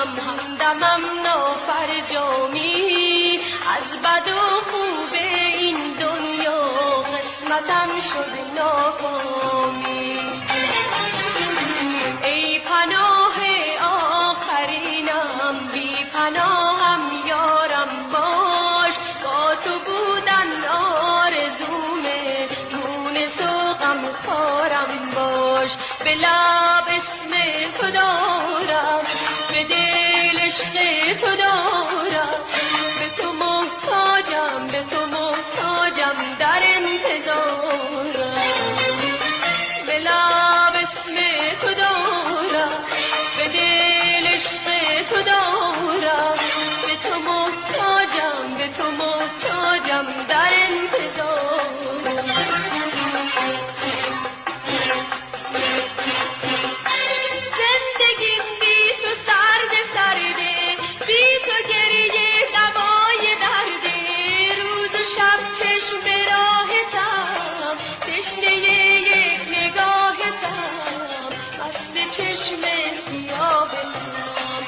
همدمم نافرجامی، از بد و خوب این دنیا قسمتم شد ناکامی. ای پناه آخرینم، بی پناهم یارم باش، با تو بودن آرزومه، مونس و غم خارم باش. به لب اسم تو دارم، به دل عشق تو دارم، به تو محتاجم، به تو محتاجم، در انتظارم. به لب اسم تو دارم، به دل عشق تو دارم، به تو محتاجم، به تو محتاجم، در انتظارم. زندگیم بی تو سرد سرده، بی تو گریه دوای درده، روز و شب چشم به راهتم، تشنه یک نگاهتم، مست چشم سیاهتم.